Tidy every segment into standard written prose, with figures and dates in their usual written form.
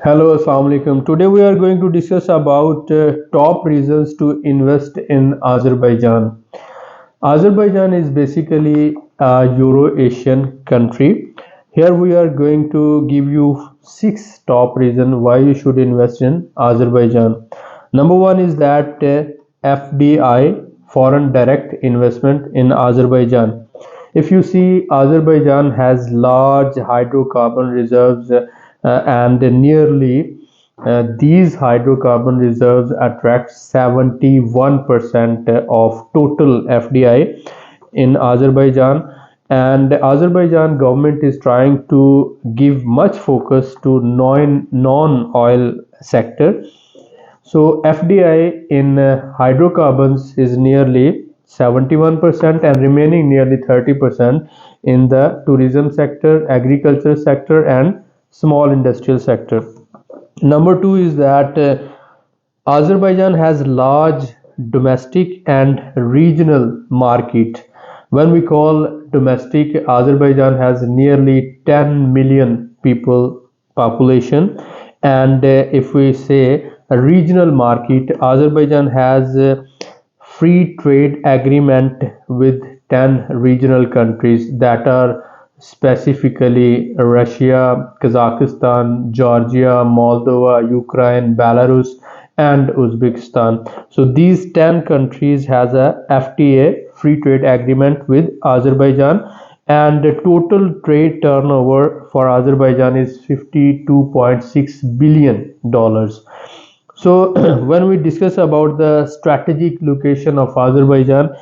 Hello, Assalamu alaikum. Today we are going to discuss about top reasons to invest in Azerbaijan. Azerbaijan is basically a Eurasian country. Here we are going to give you six top reasons why you should invest in Azerbaijan. Number one is that FDI, foreign direct investment in Azerbaijan. If you see, Azerbaijan has large hydrocarbon reserves and nearly these hydrocarbon reserves attract 71% of total FDI in Azerbaijan, and the Azerbaijan government is trying to give much focus to non-oil sector. So FDI in hydrocarbons is nearly 71% and remaining nearly 30% in the tourism sector, agriculture sector and small industrial sector. Number two is that Azerbaijan has large domestic and regional market. When we call domestic, Azerbaijan has nearly 10 million people population, and if we say a regional market, Azerbaijan has a free trade agreement with 10 regional countries that are specifically Russia, Kazakhstan, Georgia, Moldova, Ukraine, Belarus, and Uzbekistan. So these 10 countries has a FTA, free trade agreement with Azerbaijan, and the total trade turnover for Azerbaijan is $52.6 billion. So when we discuss about the strategic location of Azerbaijan,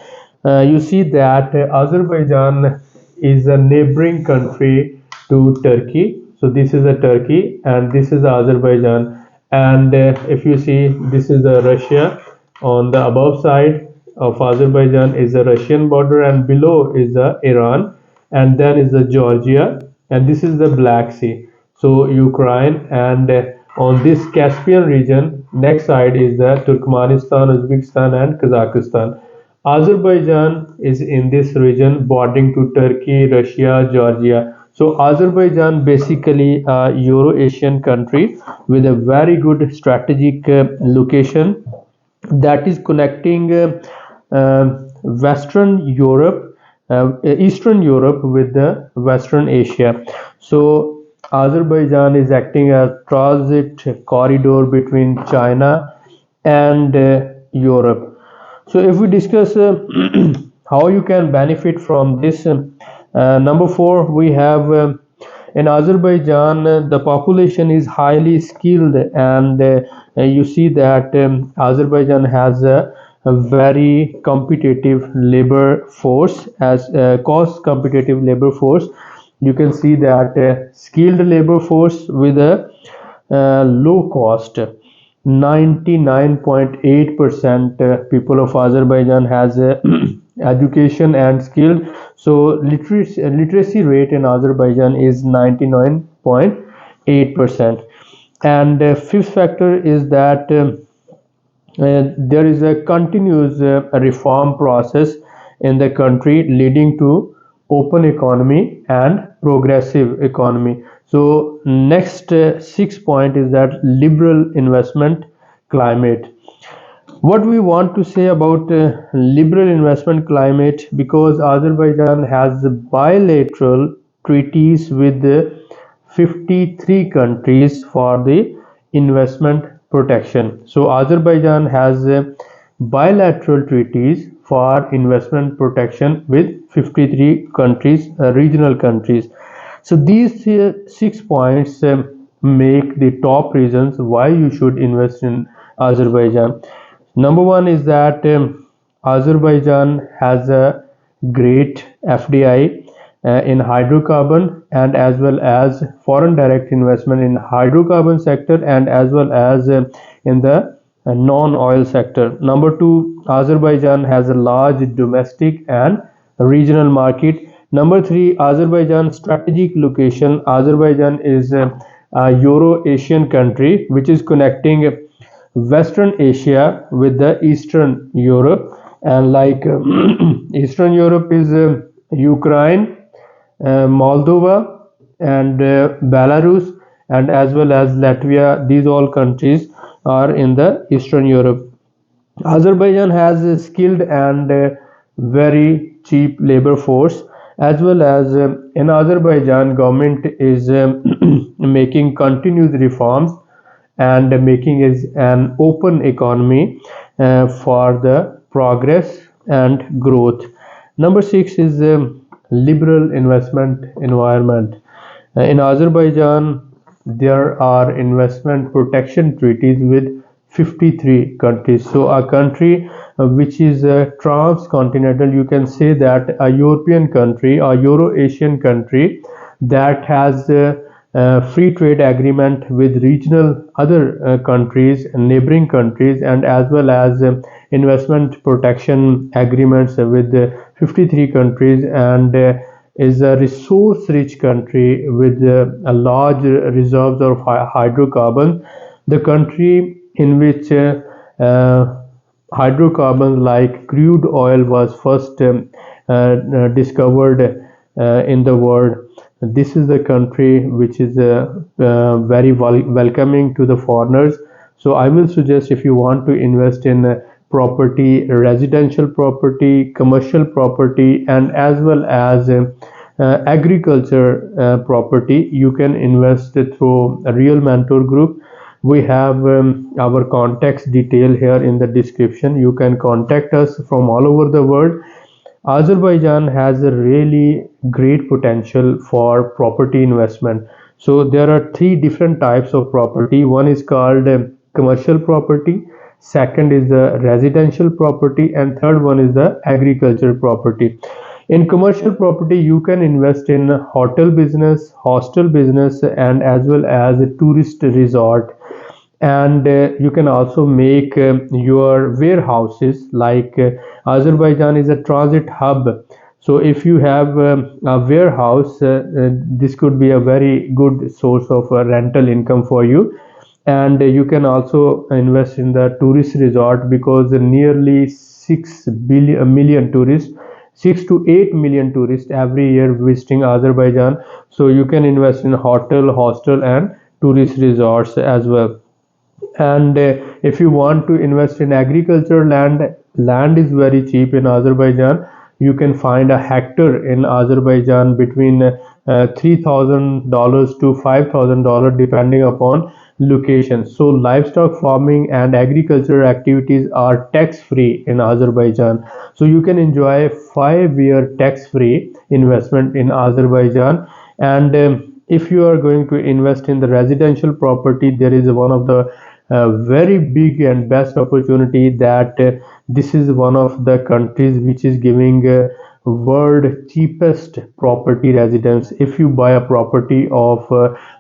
you see that Azerbaijan is a neighboring country to Turkey. So this is a Turkey and this is Azerbaijan. And if you see, this is the Russia. On the above side of Azerbaijan is the Russian border, and below is the Iran, and then is the Georgia, and this is the Black Sea. So Ukraine, and on this Caspian region, next side is the Turkmenistan, Uzbekistan, and Kazakhstan. Azerbaijan is in this region bordering to Turkey, Russia, Georgia. So Azerbaijan basically a Euro-Asian country with a very good strategic location that is connecting Western Europe, Eastern Europe with the Western Asia. So Azerbaijan is acting as transit corridor between China and Europe. So if we discuss how you can benefit from this, number four, we have in Azerbaijan the population is highly skilled, and you see that Azerbaijan has a very competitive labor force, as cost competitive labor force. You can see that skilled labor force with a low cost. 99.8% people of Azerbaijan has education and skill. So literacy rate in Azerbaijan is 99.8%. And fifth factor is that there is a continuous reform process in the country leading to open economy and progressive economy. So next six point is that liberal investment climate. What we want to say about liberal investment climate, because Azerbaijan has bilateral treaties with 53 countries for the investment protection. So Azerbaijan has bilateral treaties for investment protection with 53 countries, regional countries. So these six points make the top reasons why you should invest in Azerbaijan. Number one is that Azerbaijan has a great FDI in hydrocarbon, and as well as foreign direct investment in hydrocarbon sector, and as well as in the non-oil sector. Number two, Azerbaijan has a large domestic and regional market. Number three, Azerbaijan strategic location. Azerbaijan is a Euro-Asian country which is connecting Western Asia with the Eastern Europe, and like Eastern Europe is Ukraine, Moldova, and Belarus, and as well as Latvia. These all countries are in the Eastern Europe. Azerbaijan has a skilled and very cheap labor force, as well as in Azerbaijan government is making continuous reforms and making it an open economy for the progress and growth. Number 6 is liberal investment environment. In Azerbaijan, there are investment protection treaties with 53 countries. So a country which is transcontinental, you can say that a European country, a Eurasian country that has free trade agreement with regional other countries, neighboring countries, and as well as investment protection agreements with 53 countries, and is a resource rich country with a large reserves of hydrocarbons. The country in which hydrocarbons like crude oil was first discovered in the world. This is the country which is very welcoming to the foreigners. So I will suggest, if you want to invest in property, residential property, commercial property, and as well as agriculture property, you can invest through a Real Mentor Group. We have our contacts detail here in the description. You can contact us from all over the world. Azerbaijan has a really great potential for property investment. So there are three different types of property. One is called commercial property, second is the residential property, and third one is the agricultural property. In commercial property, you can invest in hotel business, hostel business, and as well as a tourist resort. And you can also make your warehouses, like Azerbaijan is a transit hub. So if you have a warehouse, this could be a very good source of rental income for you. And you can also invest in the tourist resort, because nearly 6 million tourists, 6 to 8 million tourists every year visiting Azerbaijan. So you can invest in hotel, hostel, and tourist resorts as well. And if you want to invest in agriculture land is very cheap in Azerbaijan. You can find a hectare in Azerbaijan between $3,000 to $5,000 depending upon location. So livestock farming and agricultural activities are tax free in Azerbaijan. So you can enjoy 5-year tax free investment in Azerbaijan. And if you are going to invest in the residential property, there is one of the very big and best opportunity, that this is one of the countries which is giving world cheapest property residence. If you buy a property of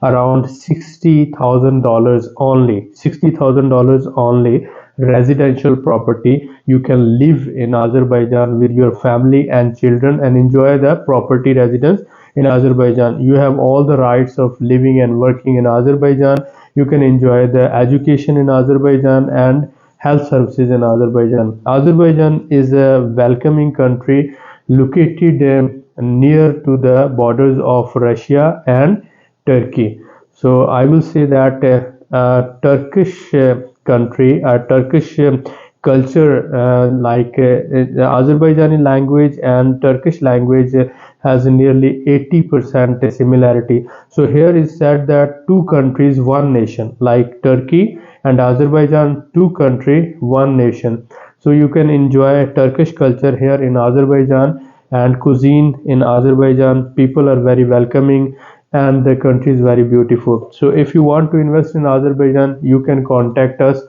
around $60,000 only, $60,000 only, residential property, you can live in Azerbaijan with your family and children and enjoy the property residence in Azerbaijan. You have all the rights of living and working in Azerbaijan. You can enjoy the education in Azerbaijan and health services in Azerbaijan. Azerbaijan is a welcoming country located near to the borders of Russia and Turkey. So I will say that Turkish country, a Turkish culture, like Azerbaijani language and Turkish language has nearly 80% similarity. So here is said that two countries, one nation, like Turkey and Azerbaijan, two country, one nation. So you can enjoy Turkish culture here in Azerbaijan, and cuisine in Azerbaijan. People are very welcoming and the country is very beautiful. So if you want to invest in Azerbaijan, you can contact us.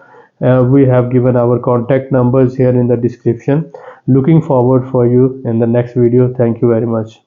We have given our contact numbers here in the description. Looking forward for you in the next video. Thank you very much.